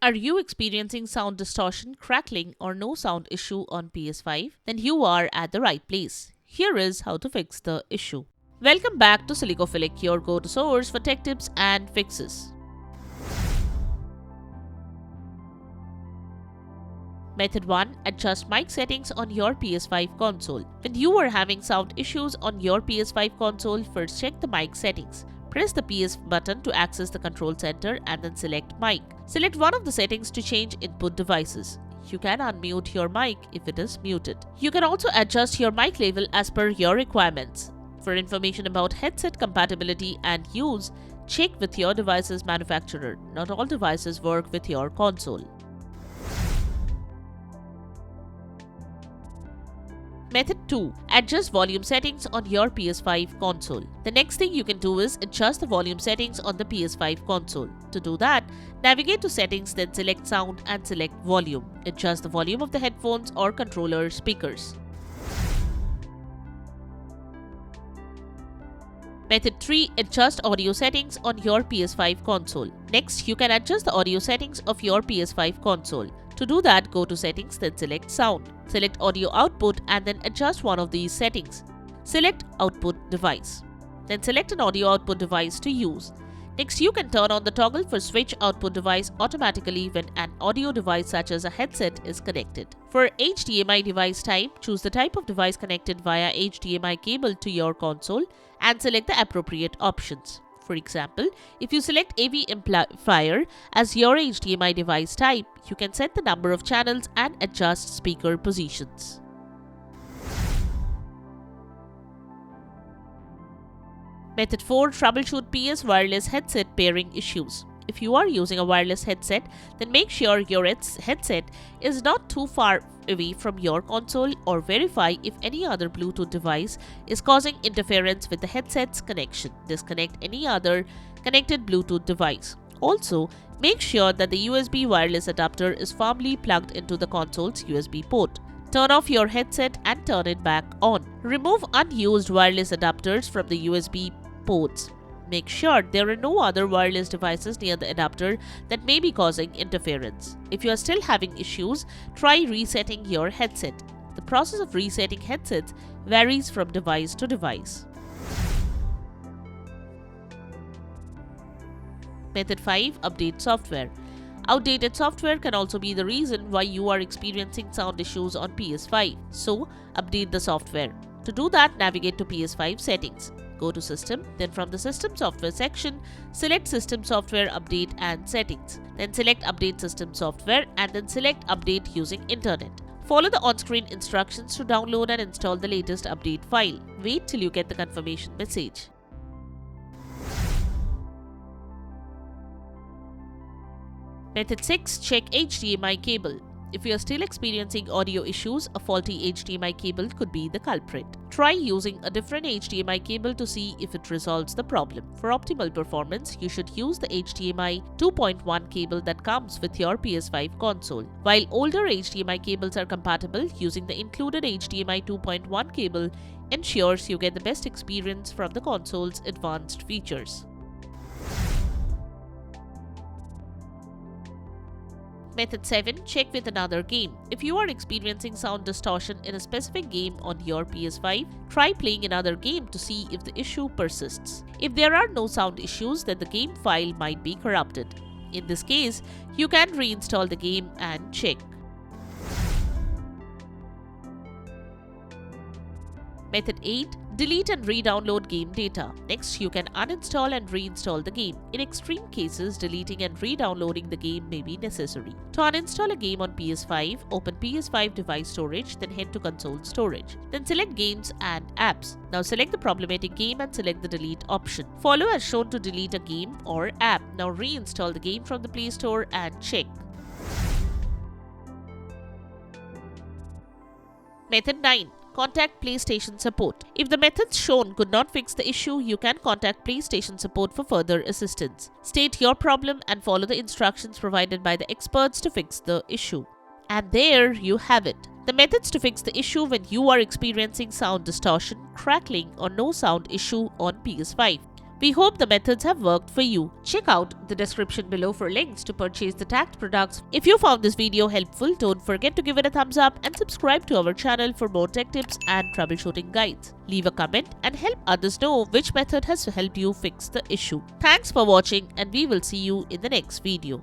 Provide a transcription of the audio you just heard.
Are you experiencing sound distortion, crackling, or no sound issue on PS5? Then you are at the right place. Here is how to fix the issue. Welcome back to Silicophilic, your go-to source for tech tips and fixes. Method 1. Adjust mic settings on your PS5 console. When you are having sound issues on your PS5 console, first check the mic settings. Press the PS button to access the control center and then select mic. Select one of the settings to change input devices. You can unmute your mic if it is muted. You can also adjust your mic level as per your requirements. For information about headset compatibility and use, check with your device's manufacturer. Not all devices work with your console. Method 2. Adjust volume settings on your PS5 console. The next thing you can do is adjust the volume settings on the PS5 console. To do that, navigate to Settings, then select Sound and select Volume. Adjust the volume of the headphones or controller speakers. Method 3. Adjust audio settings on your PS5 console. Next, you can adjust the audio settings of your PS5 console. To do that, go to Settings, then select Sound. Select Audio Output and then adjust one of these settings. Select Output Device. Then select an audio output device to use. Next, you can turn on the toggle for Switch Output Device automatically when an audio device such as a headset is connected. For HDMI device type, choose the type of device connected via HDMI cable to your console and select the appropriate options. For example, if you select AV amplifier as your HDMI device type, you can set the number of channels and adjust speaker positions. Method 4. Troubleshoot PS wireless headset pairing issues. If you are using a wireless headset, then make sure your headset is not too far away from your console, or verify if any other Bluetooth device is causing interference with the headset's connection. Disconnect any other connected Bluetooth device. Also, make sure that the USB wireless adapter is firmly plugged into the console's USB port. Turn off your headset and turn it back on. Remove unused wireless adapters from the USB ports. Make sure there are no other wireless devices near the adapter that may be causing interference. If you are still having issues, try resetting your headset. The process of resetting headsets varies from device to device. Method 5. Update software. Outdated software can also be the reason why you are experiencing sound issues on PS5. So, update the software. To do that, navigate to PS5 settings. Go to System, then from the System Software section, select System Software Update and Settings. Then select Update System Software and then select Update using Internet. Follow the on-screen instructions to download and install the latest update file. Wait till you get the confirmation message. Method 6. Check HDMI cable. If you are still experiencing audio issues, a faulty HDMI cable could be the culprit. Try using a different HDMI cable to see if it resolves the problem. For optimal performance, you should use the HDMI 2.1 cable that comes with your PS5 console. While older HDMI cables are compatible, using the included HDMI 2.1 cable ensures you get the best experience from the console's advanced features. Method 7. Check with another game. If you are experiencing sound distortion in a specific game on your PS5, try playing another game to see if the issue persists. If there are no sound issues, then the game file might be corrupted. In this case, you can reinstall the game and check. Method 8. Delete and re-download game data. Next, you can uninstall and reinstall the game. In extreme cases, deleting and re-downloading the game may be necessary. To uninstall a game on PS5, open PS5 device storage, then head to console storage. Then select Games and Apps. Now select the problematic game and select the delete option. Follow as shown to delete a game or app. Now reinstall the game from the Play Store and check. Method 9. Contact PlayStation support. If the methods shown could not fix the issue, you can contact PlayStation support for further assistance. State your problem and follow the instructions provided by the experts to fix the issue. And there you have it. The methods to fix the issue when you are experiencing sound distortion, crackling, or no sound issue on PS5. We hope the methods have worked for you. Check out the description below for links to purchase the tagged products. If you found this video helpful, don't forget to give it a thumbs up and subscribe to our channel for more tech tips and troubleshooting guides. Leave a comment and help others know which method has helped you fix the issue. Thanks for watching, and we will see you in the next video.